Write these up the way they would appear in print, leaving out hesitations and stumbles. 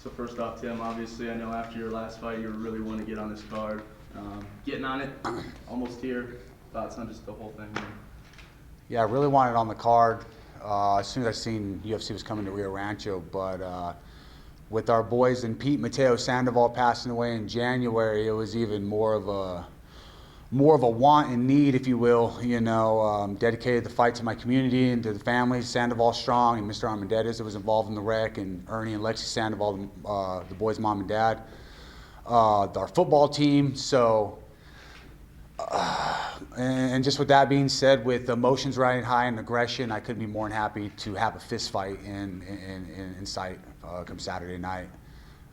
So first off, Tim, obviously I know after your last fight you really want to get on this card. Getting on it, almost here. Thoughts on just the whole thing? Yeah, I really wanted on the card as soon as I seen UFC was coming to Rio Rancho, but with our boys and Pete Mateo Sandoval passing away in January, it was even more of a want and need, if you will. Dedicated the fight to my community and to the families. Sandoval Strong and Mr. Armendariz that was involved in the wreck, and Ernie and Lexi Sandoval, the boys' mom and dad. Our football team. So, and just with that being said, with emotions riding high and aggression, I couldn't be more than happy to have a fist fight in sight come Saturday night.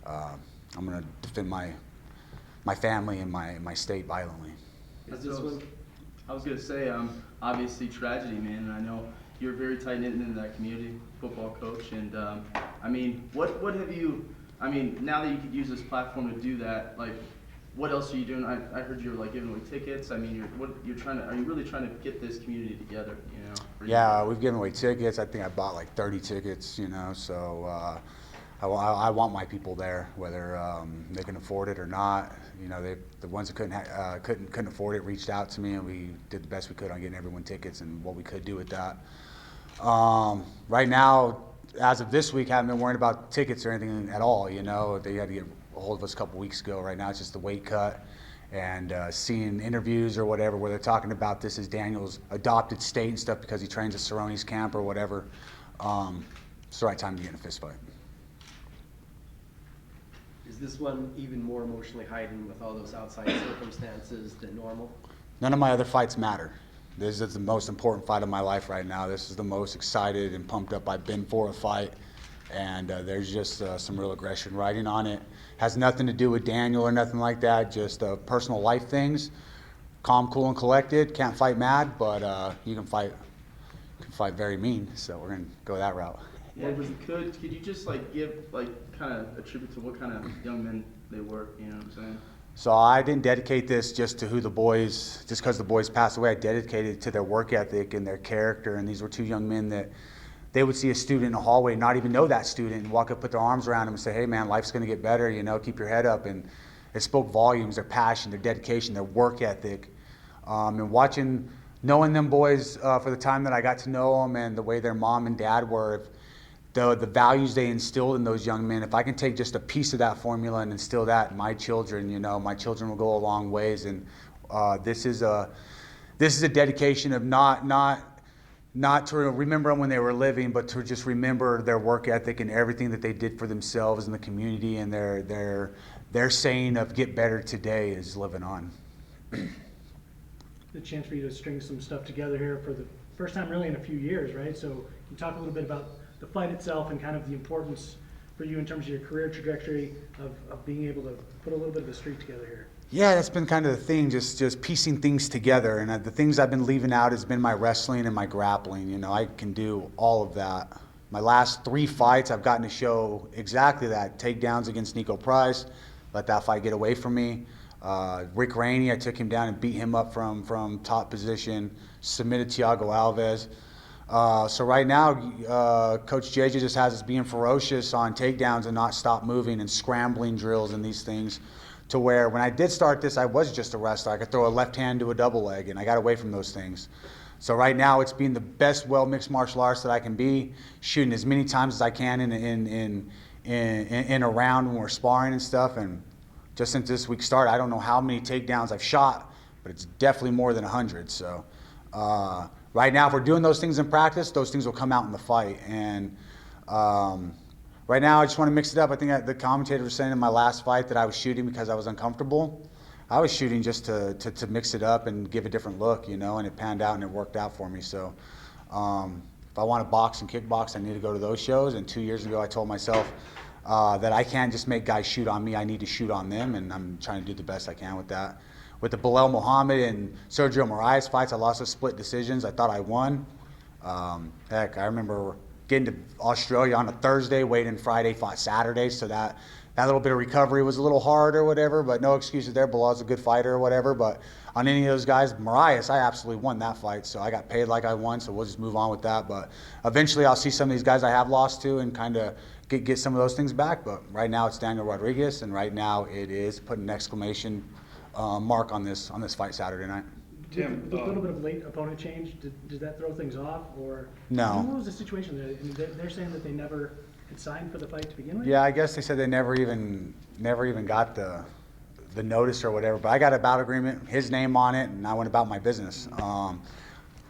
I'm going to defend my family and my state violently. I was going to say, obviously tragedy, man, and I know you're very tight-knit into that community, football coach, and what have you, now that you could use this platform to do that, like, what else are you doing? I heard you were like giving away tickets. Are you really trying to get this community together, Yeah, we've given away tickets. I think I bought like 30 tickets, so I want my people there, whether they can afford it or not. The ones that couldn't afford it reached out to me, and we did the best we could on getting everyone tickets and what we could do with that. Right now, as of this week, I haven't been worrying about tickets or anything at all. They had to get a hold of us a couple weeks ago. Right now, it's just the weight cut and seeing interviews or whatever where they're talking about this as Daniel's adopted state and stuff because he trains at Cerrone's camp or whatever. It's the right time to get in a fist fight. Is this one even more emotionally heightened with all those outside circumstances than normal? None of my other fights matter. This is the most important fight of my life right now. This is the most excited and pumped up I've been for a fight, and there's just some real aggression riding on it. Has nothing to do with Daniel or nothing like that, just personal life things. Calm, cool, and collected. Can't fight mad, but you can fight very mean, so we're going to go that route. Yeah, if you could you just give kind of a tribute to what kind of young men they were, you know what I'm saying? So I didn't dedicate this just to just because the boys passed away. I dedicated it to their work ethic and their character, and these were two young men that they would see a student in the hallway, not even know that student, and walk up, put their arms around him and say, hey man, life's going to get better, keep your head up. And it spoke volumes, their passion, their dedication, their work ethic. And knowing them boys for the time that I got to know them and the way their mom and dad were, the values they instilled in those young men, if I can take just a piece of that formula and instill that in my children, my children will go a long ways. And this is a dedication of not to remember them when they were living, but to just remember their work ethic and everything that they did for themselves and the community, and their saying of get better today is living on. The chance for you to string some stuff together here for the first time really in a few years, right? So can you talk a little bit about the fight itself and kind of the importance for you in terms of your career trajectory of being able to put a little bit of a streak together here? Yeah, that's been kind of the thing, just piecing things together. And the things I've been leaving out has been my wrestling and my grappling. I can do all of that. My last 3 fights, I've gotten to show exactly that. Takedowns against Nico Price, let that fight get away from me. Rick Rainey, I took him down and beat him up from top position, submitted Thiago Alves. So right now, Coach JJ just has us being ferocious on takedowns and not stop moving and scrambling drills and these things, to where when I did start this, I was just a wrestler. I could throw a left hand to a double leg, and I got away from those things. So right now, it's being the best well-mixed martial arts that I can be, shooting as many times as I can in a round when we're sparring and stuff. And just since this week started, I don't know how many takedowns I've shot, but it's definitely more than 100. So right now, if we're doing those things in practice, those things will come out in the fight. And right now, I just want to mix it up. I think the commentator was saying in my last fight that I was shooting because I was uncomfortable. I was shooting just to mix it up and give a different look, and it panned out and it worked out for me. So if I want to box and kickbox, I need to go to those shows. And 2 years ago, I told myself that I can't just make guys shoot on me. I need to shoot on them, and I'm trying to do the best I can with that. With the Belal Muhammad and Sergio Moraes fights, I lost those split decisions. I thought I won. Heck, I remember getting to Australia on a Thursday, weighed in Friday, fought Saturday, so that little bit of recovery was a little hard or whatever, but no excuses there. Bilal's a good fighter or whatever, but on any of those guys, Marias, I absolutely won that fight, so I got paid like I won, so we'll just move on with that. But eventually I'll see some of these guys I have lost to and kind of get some of those things back, but right now it's Daniel Rodriguez, and right now it is putting an exclamation mark on this fight Saturday night. Did the little bit of late opponent change, did that throw things off, or? No. What was the situation there? I mean, they're saying that they never had signed for the fight to begin with? Yeah, I guess they said they never even got the notice or whatever. But I got a bout agreement, his name on it, and I went about my business.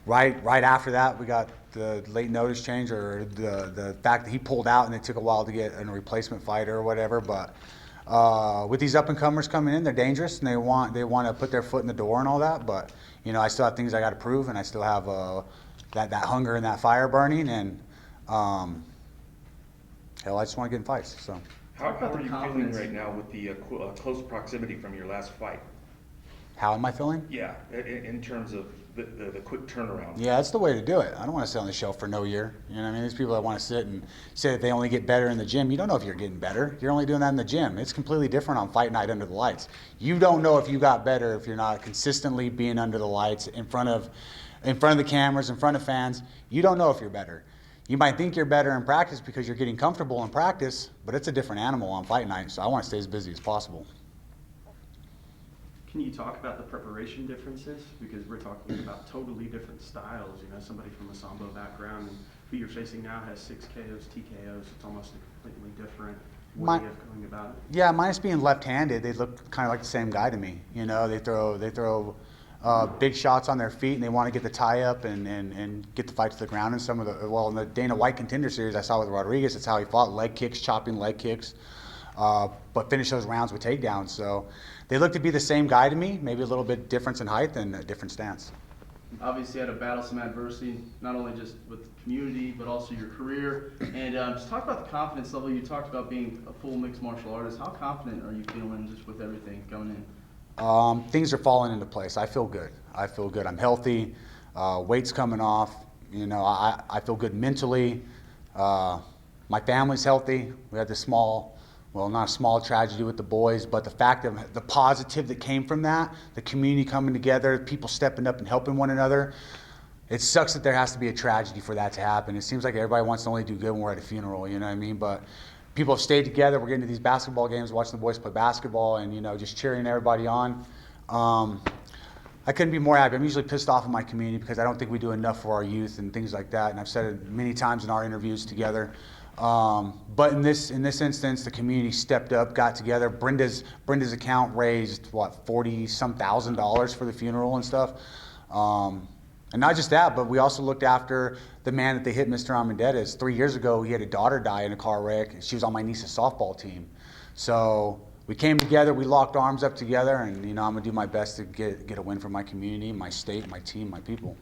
Right after that, we got the late notice change, or the fact that he pulled out, and it took a while to get a replacement fighter or whatever. But with these up and comers coming in, they're dangerous, and they want to put their foot in the door and all that. But you know, I still have things I got to prove, and I still have that hunger and that fire burning, and hell, I just want to get in fights. So. How about are the you confidence. feeling right now with the close proximity from your last fight? How am I feeling? Yeah, in terms of the quick turnaround. Yeah, that's the way to do it. I don't want to sit on the shelf for no year. You know what I mean? These people that want to sit and say that they only get better in the gym, you don't know if you're getting better. You're only doing that in the gym. It's completely different on fight night under the lights. You don't know if you got better if you're not consistently being under the lights, in front of the cameras, in front of fans. You don't know if you're better. You might think you're better in practice because you're getting comfortable in practice, but it's a different animal on fight night, so I want to stay as busy as possible. Can you talk about the preparation differences? Because we're talking about totally different styles. You know, somebody from a Sambo background and who you're facing now has 6 KOs, TKOs. It's almost a completely different way of going about it. Yeah, minus being left-handed, they look kind of like the same guy to me. You know, they throw big shots on their feet, and they want to get the tie up and get the fight to the ground. And some of in the Dana White Contender Series I saw with Rodriguez, that's how he fought: leg kicks, chopping leg kicks, but finish those rounds with takedowns. So they look to be the same guy to me, maybe a little bit difference in height and a different stance. Obviously, you had to battle some adversity, not only just with the community, but also your career. And just talk about the confidence level. You talked about being a full mixed martial artist. How confident are you feeling just with everything going in? Things are falling into place. I feel good. I'm healthy. Weight's coming off. You know, I feel good mentally. My family's healthy. We had this not a small tragedy with the boys, but the fact of the positive that came from that, the community coming together, people stepping up and helping one another. It sucks that there has to be a tragedy for that to happen. It seems like everybody wants to only do good when we're at a funeral, you know what I mean? But people have stayed together. We're getting to these basketball games, watching the boys play basketball, and you know, just cheering everybody on. I couldn't be more happy. I'm usually pissed off at my community because I don't think we do enough for our youth and things like that. And I've said it many times in our interviews together. But in this instance, the community stepped up, got together. Brenda's account raised $40-some thousand for the funeral and stuff. And not just that, but we also looked after the man that they hit, Mr. Armendariz. 3 years ago, he had a daughter die in a car wreck. She was on my niece's softball team. So we came together, we locked arms up together, and you know, I'm gonna do my best to get a win for my community, my state, my team, my people.